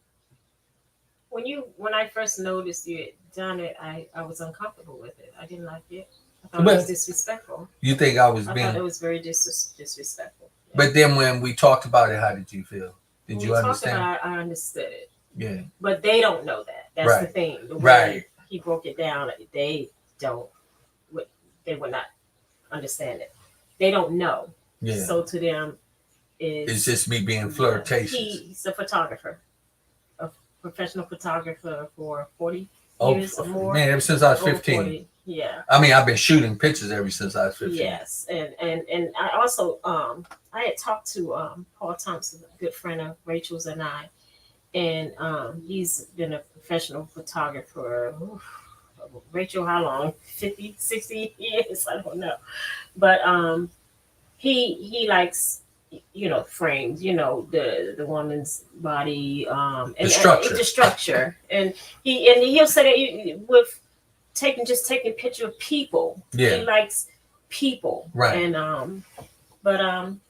When I first noticed you had done it, I was uncomfortable with it. I didn't like it. I thought it was disrespectful. You think I thought it was very disrespectful. Yeah. But then when we talked about it, how did you feel? Did you understand? I understood it. Yeah. But they don't know that. That's right. The thing. The way right. He broke it down. They would not understand it. They don't know. Yeah. So to them, it's just me being flirtatious. He's a photographer. Professional photographer for 40 years or more. Man, ever since I was 15. 40, yeah. I mean, I've been shooting pictures ever since I was 15. Yes. And I also I had talked to Paul Thompson, a good friend of Rachel's and I, and he's been a professional photographer. Rachel, how long? 50, 60 years? I don't know. But he likes frames, the woman's body, and The structure, and he'll say that with taking picture of people. Yeah. He likes people, Right. And but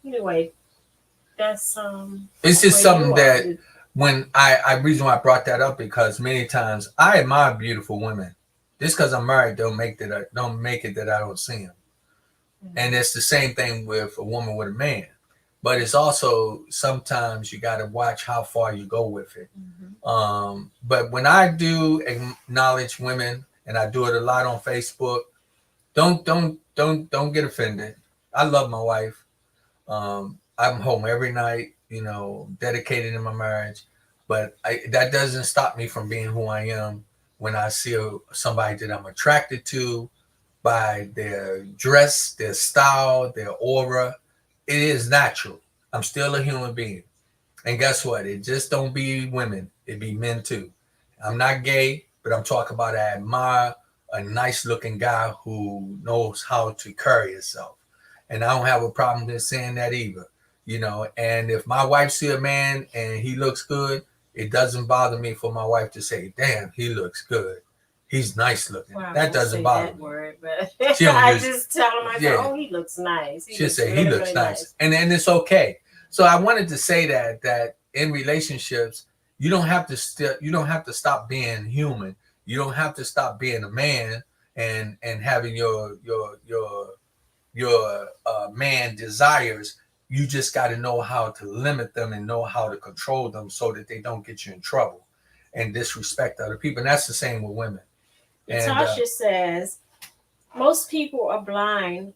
anyway, that's It's just where something you are. that when I reason why I brought that up, because many times I admire beautiful women. Just because I'm married don't make it that I don't see them. And it's the same thing with a woman with a man. But it's also sometimes you got to watch how far you go with it. But when I do acknowledge women, and I do it a lot on Facebook, don't get offended. I love my wife. I'm home every night, dedicated in my marriage. But that doesn't stop me from being who I am when I see somebody that I'm attracted to by their dress, their style, their aura. It is natural. I'm still a human being. And guess what? It just don't be women. It be men too. I'm not gay, but I'm talking about I admire a nice looking guy who knows how to carry himself. And I don't have a problem with saying that either. And if my wife see a man and he looks good, it doesn't bother me for my wife to say, damn, he looks good. He's nice looking. Well, that doesn't bother that me. word, but I just tell him, oh, he looks nice. She'll say he looks nice. And it's okay. So I wanted to say that in relationships, you don't have to stop being human. You don't have to stop being a man and having your man desires. You just got to know how to limit them and know how to control them so that they don't get you in trouble and disrespect other people. And that's the same with women. Tasha says most people are blind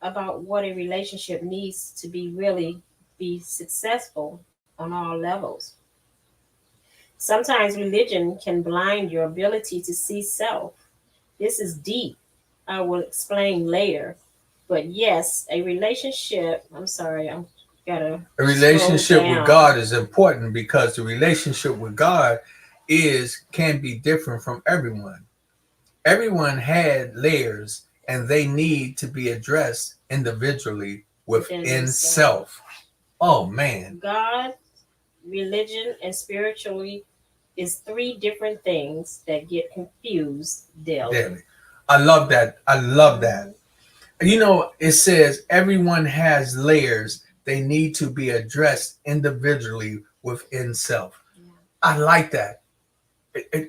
about what a relationship needs to really be successful on all levels. Sometimes religion can blind your ability to see self. This is deep. I will explain later. But yes, a relationship. I'm sorry, I'm gotta. A relationship with God is important because the relationship with God can be different from everyone. Everyone had layers, and they need to be addressed individually within self. Oh man. God, religion, and spirituality is three different things that get confused daily. I love that. I love that. It says everyone has layers. They need to be addressed individually within self. Yeah. I like that. I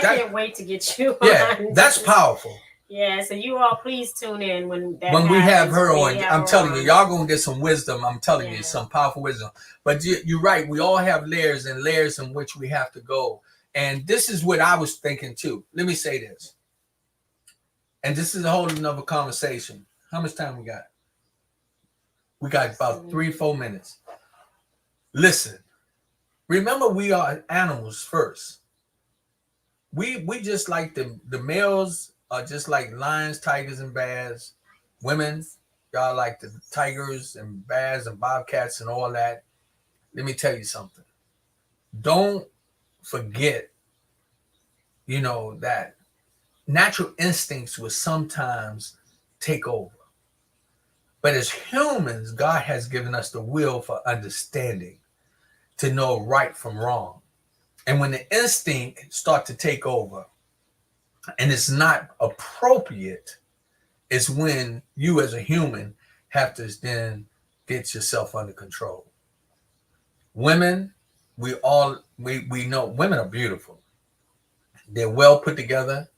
can't wait to get you on. That's powerful. Yeah, so you all please tune in when we have her on. I'm telling you, y'all gonna get some wisdom. I'm telling you, some powerful wisdom. But you're right. We all have layers and layers in which we have to go. And this is what I was thinking too. Let me say this. And this is a whole another conversation. How much time we got? We got about 3-4 minutes. Listen, remember we are animals first. We just like the males are just like lions, tigers, and bears. Women, y'all like the tigers and bears and bobcats and all that. Let me tell you something. Don't forget, that natural instincts will sometimes take over. But as humans, God has given us the will for understanding, to know right from wrong. And when the instinct start to take over and it's not appropriate, is when you as a human have to then get yourself under control. Women, we know women are beautiful. They're well put together.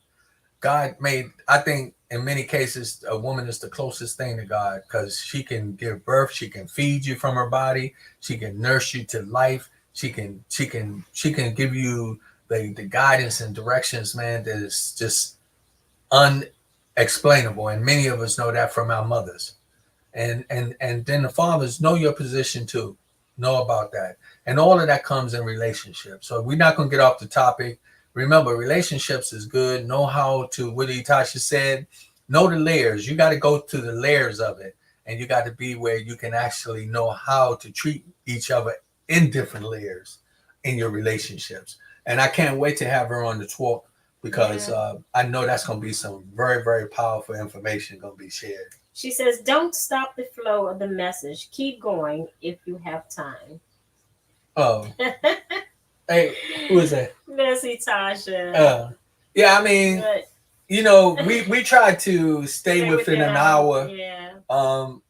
God made, I think in many cases, a woman is the closest thing to God because she can give birth, she can feed you from her body, she can nurse you to life, she can give you the guidance and directions, man, that is just unexplainable. And many of us know that from our mothers. And then the fathers know your position too, know about that. And all of that comes in relationships. So we're not going to get off the topic. Remember, relationships is good. Know how to, what Tasha said, know the layers. You got to go to the layers of it. And you got to be where you can actually know how to treat each other in different layers in your relationships. And I can't wait to have her on the talk because I know that's going to be some very, very powerful information going to be shared. She says, "Don't stop the flow of the message. Keep going if you have time." Oh, hey, who is that? Messy Tasha. Yeah, I mean, But we try to stay within an hour. Yeah.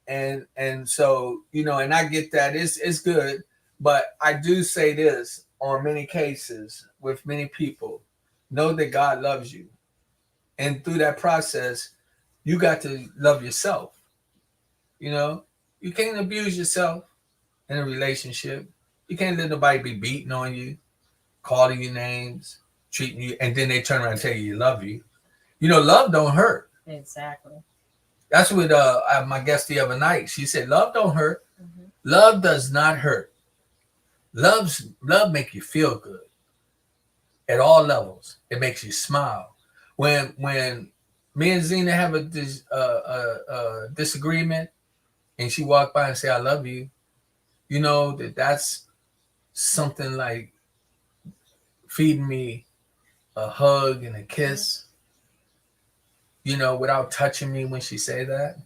And so, and I get that it's good, but I do say this on many cases with many people, know that God loves you. And through that process, you got to love yourself. You can't abuse yourself in a relationship. You can't let nobody be beating on you, calling you names, treating you, and then they turn around and tell you love you. Love don't hurt. Exactly. That's what my guest the other night. She said, "Love don't hurt. Mm-hmm. Love does not hurt. Love make you feel good at all levels. It makes you smile. When me and Zena have a disagreement, and she walked by and say, 'I love you,' you know that's something like feeding me a hug and a kiss." Without touching me when she say that.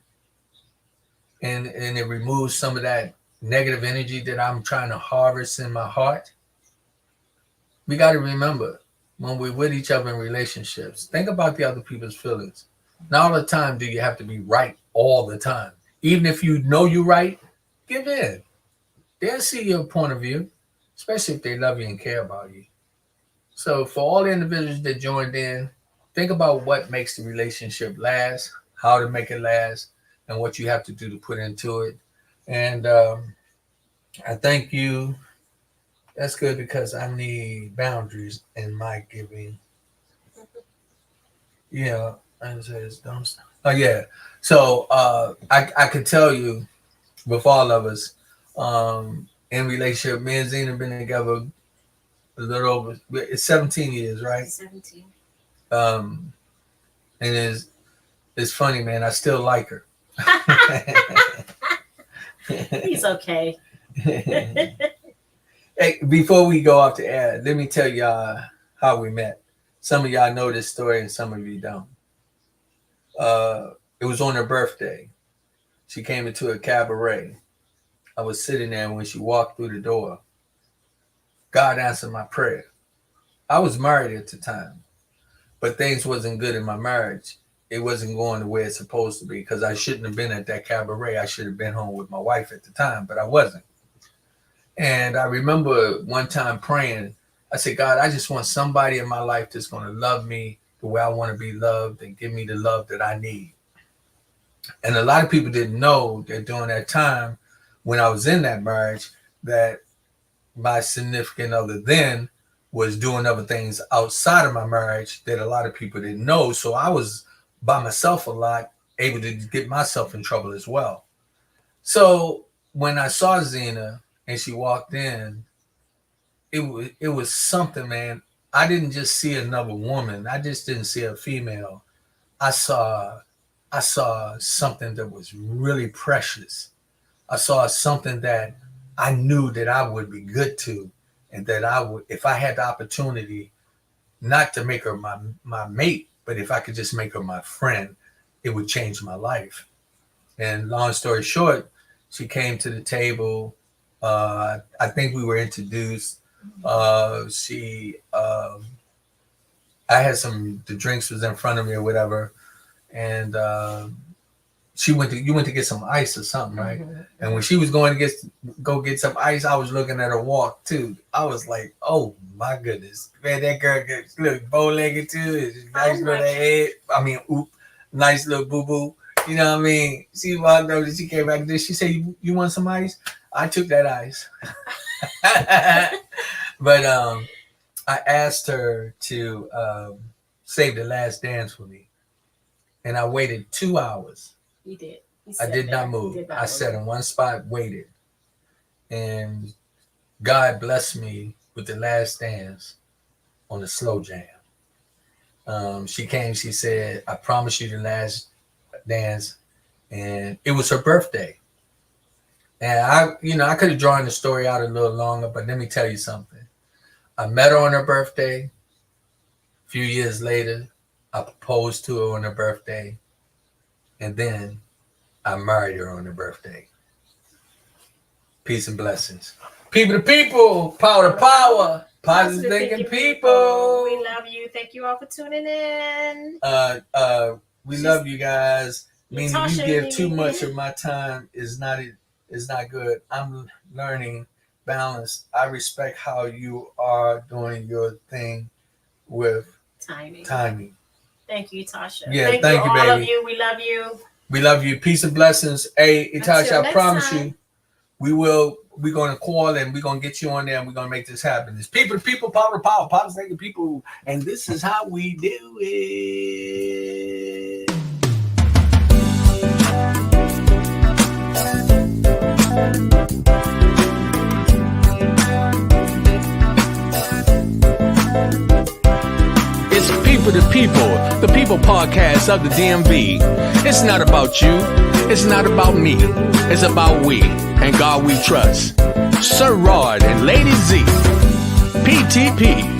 And it removes some of that negative energy that I'm trying to harvest in my heart. We got to remember when we're with each other in relationships, think about the other people's feelings. Not all the time do you have to be right all the time. Even if you know you're right, give in. They'll see your point of view, especially if they love you and care about you. So for all the individuals that joined in, think about what makes the relationship last, how to make it last, and what you have to do to put into it. And I thank you. That's good because I need boundaries in my giving. Yeah, and it says don't stop. Oh yeah. So I could tell you with all of us in relationship, me and Zena have been together a little over. It's 17 years, right? 17. And it's funny, man. I still like her. He's okay. Hey, before we go off the air, let me tell y'all how we met. Some of y'all know this story, and some of you don't. It was on her birthday. She came into a cabaret. I was sitting there, and when she walked through the door, God answered my prayer. I was married at the time, but things wasn't good in my marriage. It wasn't going the way it's supposed to be because I shouldn't have been at that cabaret. I should have been home with my wife at the time, but I wasn't. And I remember one time praying, I said, God, I just want somebody in my life that's going to love me the way I want to be loved and give me the love that I need. And a lot of people didn't know that during that time when I was in that marriage, that my significant other then was doing other things outside of my marriage that a lot of people didn't know. So I was by myself a lot, able to get myself in trouble as well. So when I saw Zena and she walked in, it was something, man. I didn't just see another woman. I just didn't see a female. I saw something that was really precious. I saw something that I knew that I would be good to, and that I would, if I had the opportunity, not to make her my mate, but if I could just make her my friend, it would change my life. And long story short, she came to the table. I think we were introduced. I had the drinks was in front of me or whatever, and you went to get some ice or something, right? Mm-hmm. And when she was going to go get some ice, I was looking at her walk too. I was like, oh my goodness, man, that girl look bow-legged too. Nice little head. I mean, nice little boo-boo. You know what I mean? She walked over, she came back there. She said, you want some ice? I took that ice. But I asked her to save the last dance for me. And I waited 2 hours. You did. I did not move. I sat in one spot, waited. And God blessed me with the last dance on the slow jam. She came, she said, I promise you the last dance. And it was her birthday. And I could have drawn the story out a little longer, but let me tell you something. I met her on her birthday. A few years later, I proposed to her on her birthday. And then I married her on her birthday. Peace and blessings. People to people, power to power, positive thinking people. We love you. Thank you all for tuning in. We love you guys. Meaning Tasha, you give too much of my time is not good. I'm learning balance. I respect how you are doing your thing with timing. Thank you, Tasha. Yeah, thank you, all baby. of you. We love you. We love you. Peace and blessings. Hey, Itasha, Until I promise next time. you, we're gonna call and we're gonna get you on there and we're gonna make this happen. It's people to people, power to power, positive thinking people, and this is how we do it. It's People to People, the People Podcast of the DMV. It's not about you. It's not about me. It's about we and God we trust. Sir Rod and Lady Z. PTP.